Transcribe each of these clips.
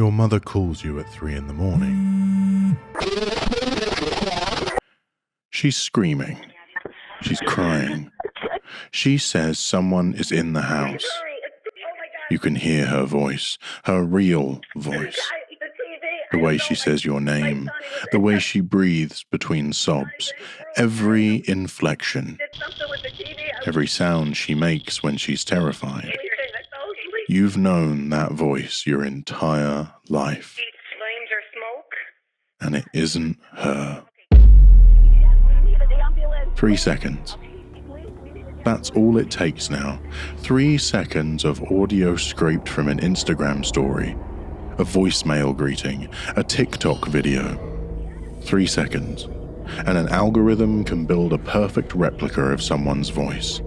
Your mother calls you at 3 in the morning. She's screaming. She's crying. She says someone is in the house. You can hear her voice, her real voice. The way she says your name, the way she breathes between sobs, every inflection, every sound she makes when she's terrified. You've known that voice your entire life. And it isn't her. 3 seconds. That's all it takes now. 3 seconds of audio scraped from an Instagram story, a voicemail greeting, a TikTok video. 3 seconds. And an algorithm can build a perfect replica of someone's voice.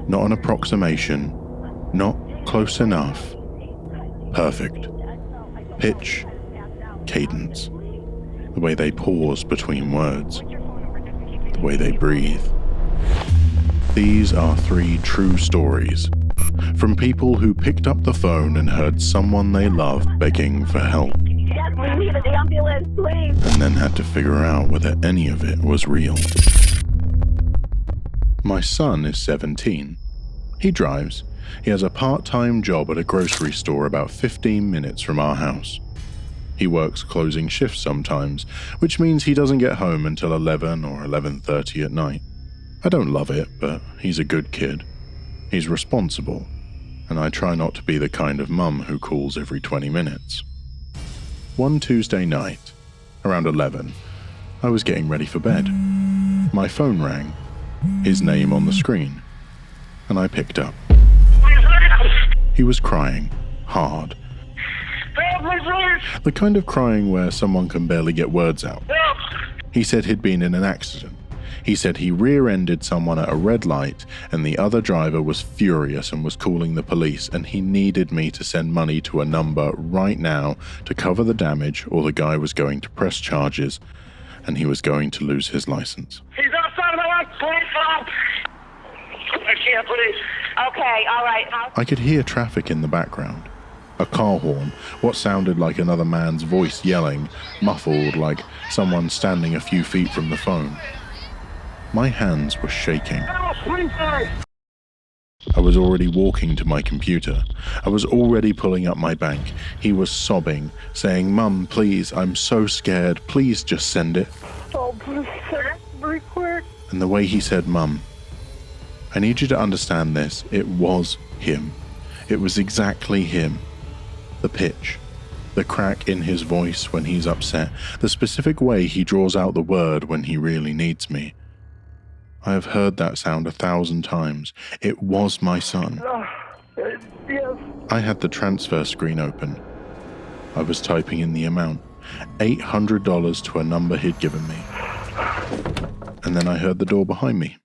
Not an approximation, not close enough. Perfect. Pitch, cadence. The way they pause between words. The way they breathe. These are 3 true stories from people who picked up the phone and heard someone they loved begging for help. Yes, we need the ambulance, please. And then had to figure out whether any of it was real. My son is 17. He drives. He has a part-time job at a grocery store about 15 minutes from our house. He works closing shifts sometimes, which means he doesn't get home until 11 or 11:30 at night. I don't love it, but he's a good kid. He's responsible, and I try not to be the kind of mum who calls every 20 minutes. One Tuesday night, around 11, I was getting ready for bed. My phone rang, his name on the screen, and I picked up. He was crying, hard. The kind of crying where someone can barely get words out. He said he'd been in an accident. He said he rear-ended someone at a red light and the other driver was furious and was calling the police, and he needed me to send money to a number right now to cover the damage, or the guy was going to press charges and he was going to lose his license. He's outside of my life, please stop! I can't, please. Okay, all right. I could hear traffic in the background. A car horn, what sounded like another man's voice yelling, muffled like someone standing a few feet from the phone. My hands were shaking. I was already walking to my computer. I was already pulling up my bank. He was sobbing, saying, "Mum, please, I'm so scared. Please just send it." Oh, please, very quick. And the way he said, "Mum," I need you to understand this. It was him. It was exactly him. The pitch, the crack in his voice when he's upset, the specific way he draws out the word when he really needs me. I have heard that sound 1,000 times. It was my son. Yes. I had the transfer screen open. I was typing in the amount, $800 to a number he'd given me. And then I heard the door behind me.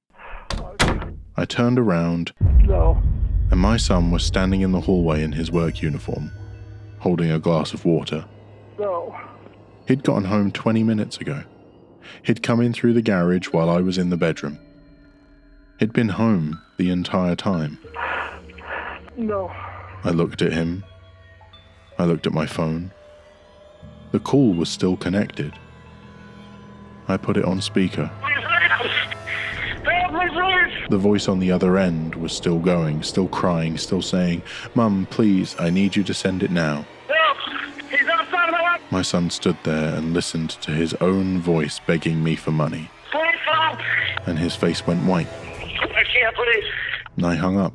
I turned around, No. and my son was standing in the hallway in his work uniform, holding a glass of water. No. He'd gotten home 20 minutes ago. He'd come in through the garage while I was in the bedroom. He'd been home the entire time. No. I looked at him. I looked at my phone. The call was still connected. I put it on speaker. The voice on the other end was still going, still crying, still saying, "Mum, please, I need you to send it now." He's outside of my life. My son stood there and listened to his own voice begging me for money, Please stop. and his face went white, I can't, please. and I hung up.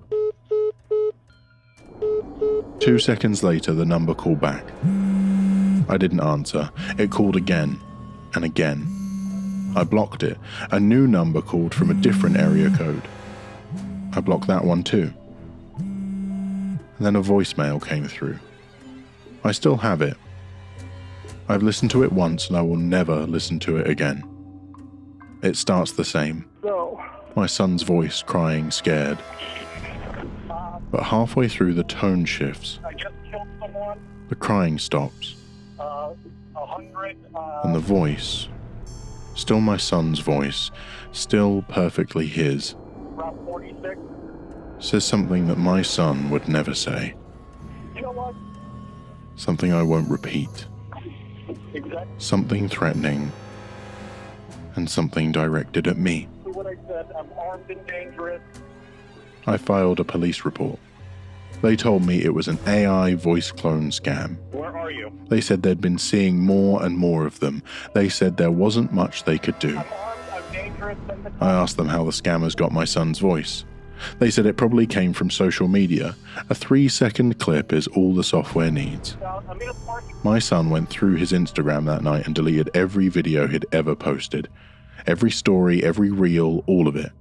2 seconds later, the number called back. I didn't answer. It called again and again. I blocked it. A new number called from a different area code. I blocked that one too. And then a voicemail came through. I still have it. I've listened to it once and I will never listen to it again. It starts the same. No. My son's voice crying, scared. But halfway through the tone shifts. I just killed someone. The crying stops. 100. And the voice, still my son's voice, still perfectly his, Route 46. says something that my son would never say. You know what? Something I won't repeat. Something threatening. And something directed at me. What I said, I'm armed and dangerous. I filed a police report. They told me it was an AI voice clone scam. Where are you? They said they'd been seeing more and more of them. They said there wasn't much they could do. I'm armed, I'm dangerous. I asked them how the scammers got my son's voice. They said it probably came from social media. A 3-second clip is all the software needs. I'm in a parking My son went through his Instagram that night and deleted every video he'd ever posted. Every story, every reel, all of it.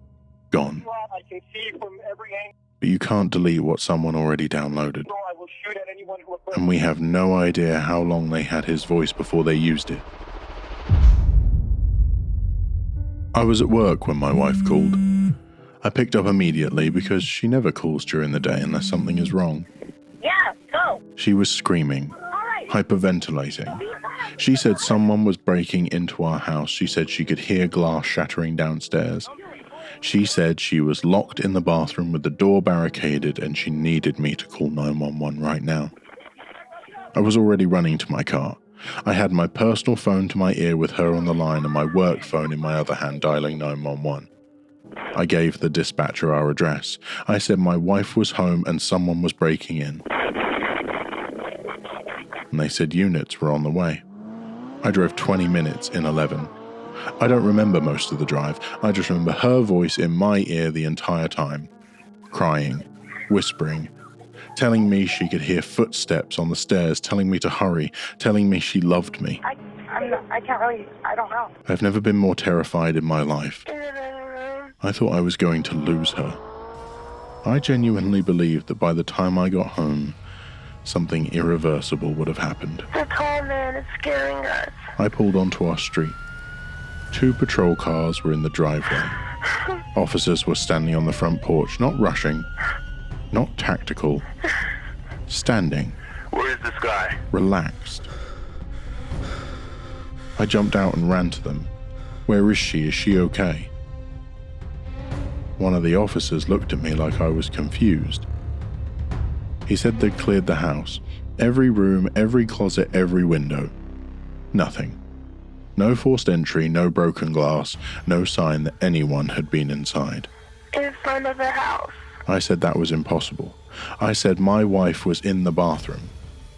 Gone. lot. I can see from every angle. But you can't delete what someone already downloaded. I will shoot at anyone who approaches. And we have no idea how long they had his voice before they used it. I was at work when my wife called. I picked up immediately because she never calls during the day unless something is wrong. Yeah, go. She was screaming, All right. hyperventilating. She said someone was breaking into our house. She said she could hear glass shattering downstairs. She said she was locked in the bathroom with the door barricaded and she needed me to call 911 right now. I was already running to my car. I had my personal phone to my ear with her on the line and my work phone in my other hand dialing 911. I gave the dispatcher our address. I said my wife was home and someone was breaking in. And they said units were on the way. I drove 20 minutes in 11. I don't remember most of the drive. I just remember her voice in my ear the entire time. Crying, whispering, telling me she could hear footsteps on the stairs, telling me to hurry, telling me she loved me. I can't really, I don't know. I've never been more terrified in my life. I thought I was going to lose her. I genuinely believed that by the time I got home, something irreversible would have happened. The tall man is scaring us. I pulled onto our street. 2 patrol cars were in the driveway. Officers were standing on the front porch, not rushing, not tactical, standing. Where is this guy? Relaxed. I jumped out and ran to them. Where is she? Is she okay? One of the officers looked at me like I was confused. He said they'd cleared the house. Every room, every closet, every window. Nothing. No forced entry, no broken glass, no sign that anyone had been inside. In front of the house. I said that was impossible. I said my wife was in the bathroom.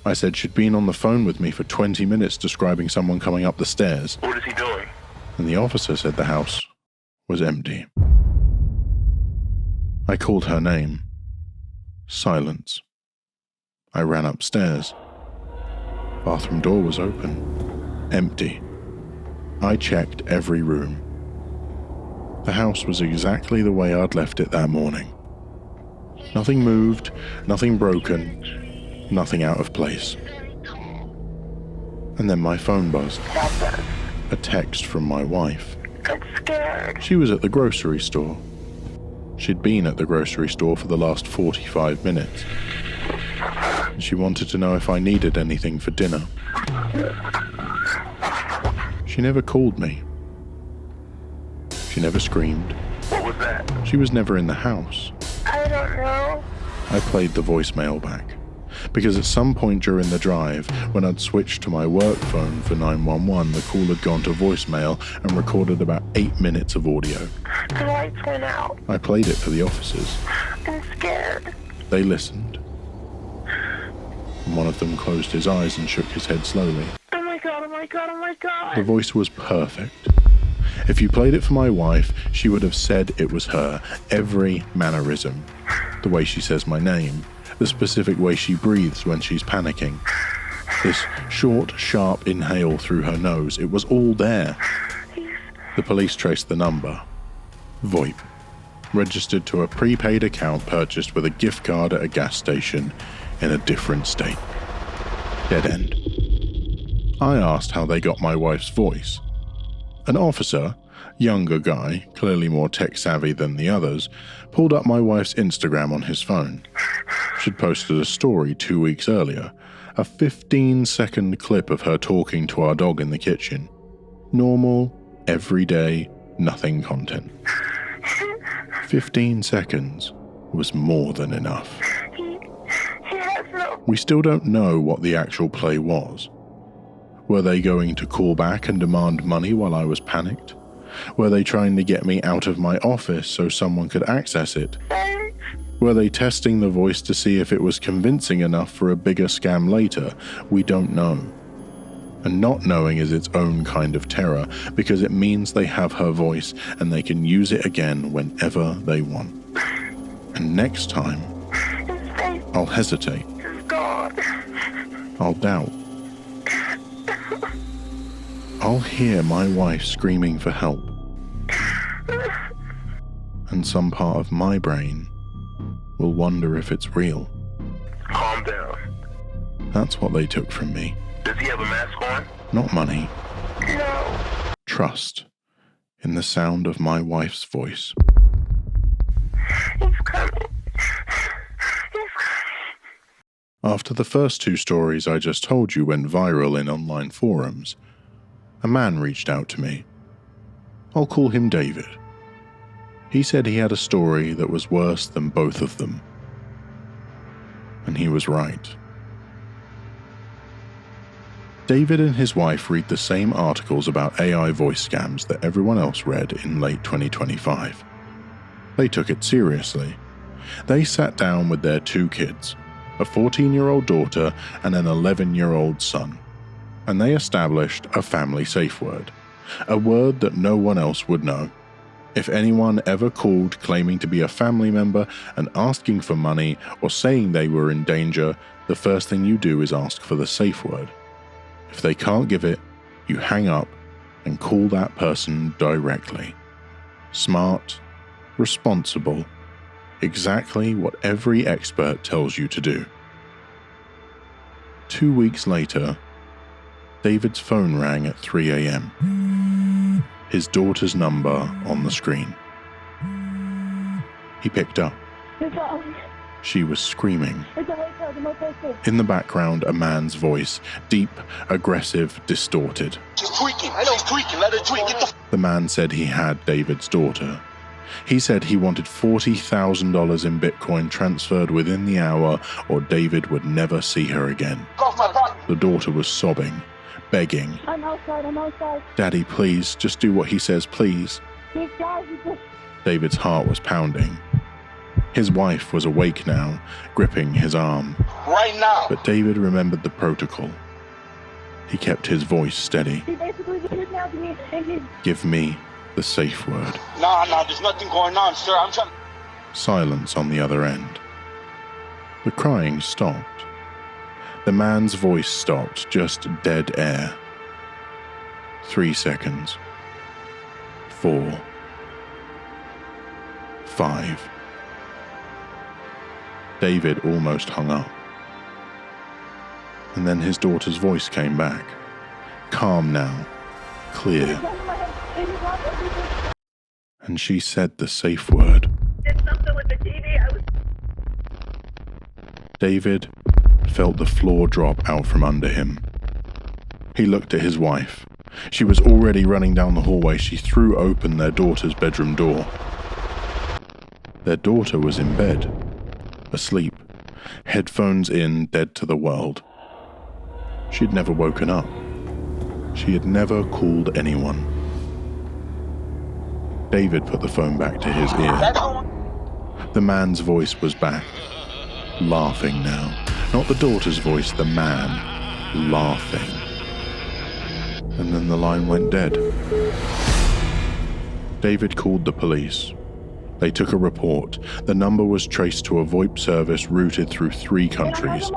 I said she'd been on the phone with me for 20 minutes describing someone coming up the stairs. What is he doing? And the officer said the house was empty. I called her name. Silence. I ran upstairs. Bathroom door was open. Empty. I checked every room. The house was exactly the way I'd left it that morning. Nothing moved, nothing broken, nothing out of place. And then my phone buzzed. A text from my wife. I'm scared. She was at the grocery store. She'd been at the grocery store for the last 45 minutes. And she wanted to know if I needed anything for dinner. She never called me. She never screamed. What was that? She was never in the house. I don't know. I played the voicemail back. Because at some point during the drive, when I'd switched to my work phone for 911, the call had gone to voicemail and recorded about 8 minutes of audio. The lights went out. I played it for the officers. I'm scared. They listened. And one of them closed his eyes and shook his head slowly. Oh my god, oh my god, oh my god. The voice was perfect. If you played it for my wife, she would have said it was her. Every mannerism. The way she says my name. The specific way she breathes when she's panicking. This short, sharp inhale through her nose. It was all there. The police traced the number. VoIP. Registered to a prepaid account purchased with a gift card at a gas station in a different state. Dead end. I asked how they got my wife's voice. An officer, younger guy, clearly more tech-savvy than the others, pulled up my wife's Instagram on his phone. She'd posted a story 2 weeks earlier, a 15-second clip of her talking to our dog in the kitchen. Normal, everyday, nothing content. 15 seconds was more than enough. He has no... We still don't know what the actual play was. Were they going to call back and demand money while I was panicked? Were they trying to get me out of my office so someone could access it? Thanks. Were they testing the voice to see if it was convincing enough for a bigger scam later? We don't know. And not knowing is its own kind of terror, because it means they have her voice and they can use it again whenever they want. And next time, His face I'll hesitate. is gone. I'll doubt. I'll hear my wife screaming for help. And some part of my brain will wonder if it's real. Calm down. That's what they took from me. Does he have a mask on? Not money, No. trust in the sound of my wife's voice. He's coming. He's coming. After the first two stories I just told you went viral in online forums, a man reached out to me. I'll call him David. He said he had a story that was worse than both of them. And he was right. David and his wife read the same articles about AI voice scams that everyone else read in late 2025. They took it seriously. They sat down with their two kids, a 14-year-old daughter and an 11-year-old son, and they established a family safe word, a word that no one else would know. If anyone ever called claiming to be a family member and asking for money or saying they were in danger, the first thing you do is ask for the safe word. If they can't give it, you hang up and call that person directly. Smart, responsible, exactly what every expert tells you to do. 2 weeks later, David's phone rang at 3 a.m. His daughter's number on the screen. He picked up. She was screaming. In the background, a man's voice, deep, aggressive, distorted. She's tweaking. I know she's tweaking. Let her tweak. Get the The man said he had David's daughter. He said he wanted $40,000 in Bitcoin transferred within the hour, or David would never see her again. off my property. The daughter was sobbing, begging, I'm outside. "Daddy, please, just do what he says, please." These guys are just... David's heart was pounding. His wife was awake now, gripping his arm, Right now. but David remembered the protocol. He kept his voice steady. He basically kidnapped me and he... "Give me the safe word." Nah, there's nothing going on, sir. I'm trying. Silence on the other end. The crying stopped. The man's voice stopped, just dead air. 3 seconds. 4. 5. David almost hung up. And then his daughter's voice came back. Calm now. Clear. And she said the safe word. Did something with the TV. I was David felt the floor drop out from under him. He looked at his wife. She was already running down the hallway. She threw open their daughter's bedroom door. Their daughter was in bed, asleep, headphones in, dead to the world. She'd never woken up. She had never called anyone. David put the phone back to his ear. That's the one. The man's voice was back, laughing now. Not the daughter's voice, the man, laughing. And then the line went dead. David called the police. They took a report. The number was traced to a VoIP service routed through 3 countries.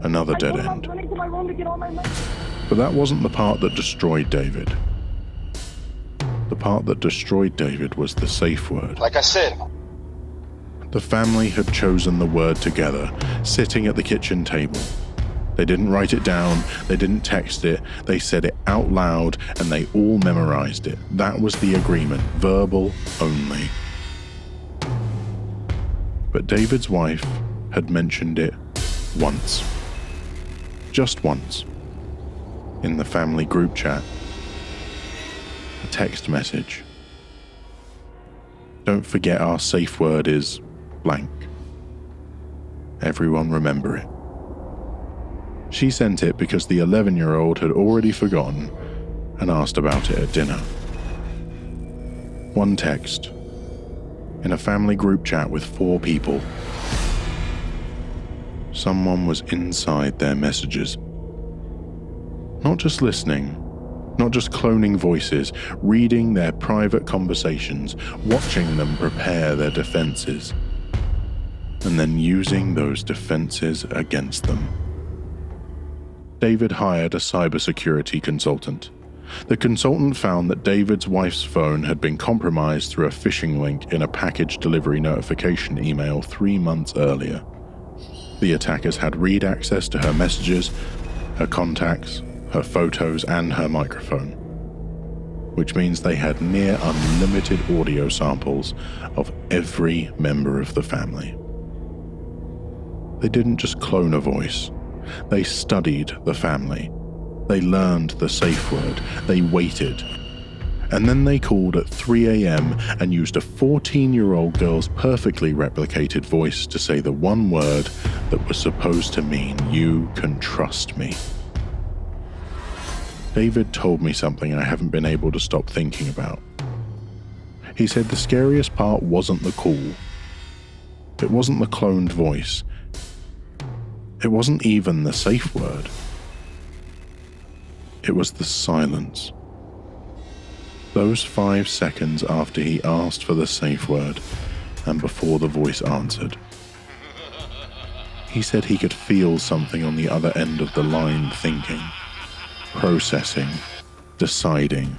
Another dead end. running to my room to get all my money. But that wasn't the part that destroyed David. The part that destroyed David was the safe word. Like I said, The family had chosen the word together, sitting at the kitchen table. They didn't write it down, they didn't text it, they said it out loud, and they all memorized it. That was the agreement, verbal only. But David's wife had mentioned it once. Just once. In the family group chat. A text message. "Don't forget our safe word is blank. Everyone remember it." She sent it because the 11-year-old had already forgotten and asked about it at dinner. One text, in a family group chat with 4 people. Someone was inside their messages. Not just listening, not just cloning voices, reading their private conversations, watching them prepare their defenses, and then using those defenses against them. David hired a cybersecurity consultant. The consultant found that David's wife's phone had been compromised through a phishing link in a package delivery notification email 3 months earlier. The attackers had read access to her messages, her contacts, her photos, and her microphone, which means they had near unlimited audio samples of every member of the family. They didn't just clone a voice. They studied the family. They learned the safe word. They waited. And then they called at 3 a.m. and used a 14-year-old girl's perfectly replicated voice to say the one word that was supposed to mean, "You can trust me." David told me something I haven't been able to stop thinking about. He said the scariest part wasn't the call. It wasn't the cloned voice. It wasn't even the safe word. It was the silence. Those 5 seconds after he asked for the safe word and before the voice answered. He said he could feel something on the other end of the line thinking, processing, deciding,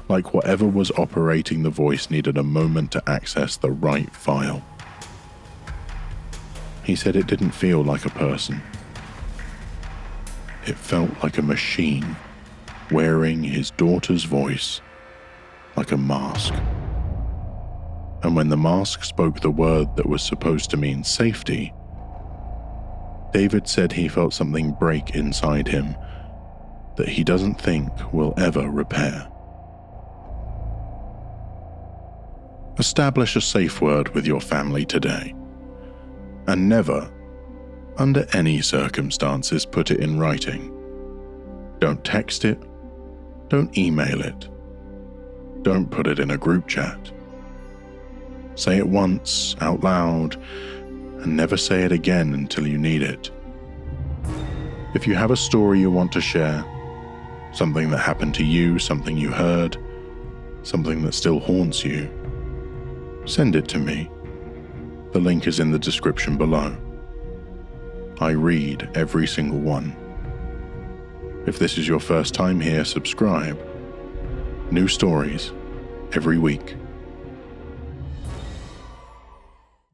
like whatever was operating the voice needed a moment to access the right file. He said it didn't feel like a person. It felt like a machine wearing his daughter's voice like a mask. And when the mask spoke the word that was supposed to mean safety, David said he felt something break inside him that he doesn't think will ever repair. Establish a safe word with your family today. And never, under any circumstances, put it in writing. Don't text it. Don't email it. Don't put it in a group chat. Say it once, out loud, and never say it again until you need it. If you have a story you want to share, something that happened to you, something you heard, something that still haunts you, send it to me. The link is in the description below. I read every single one. If this is your first time here, subscribe. New stories every week.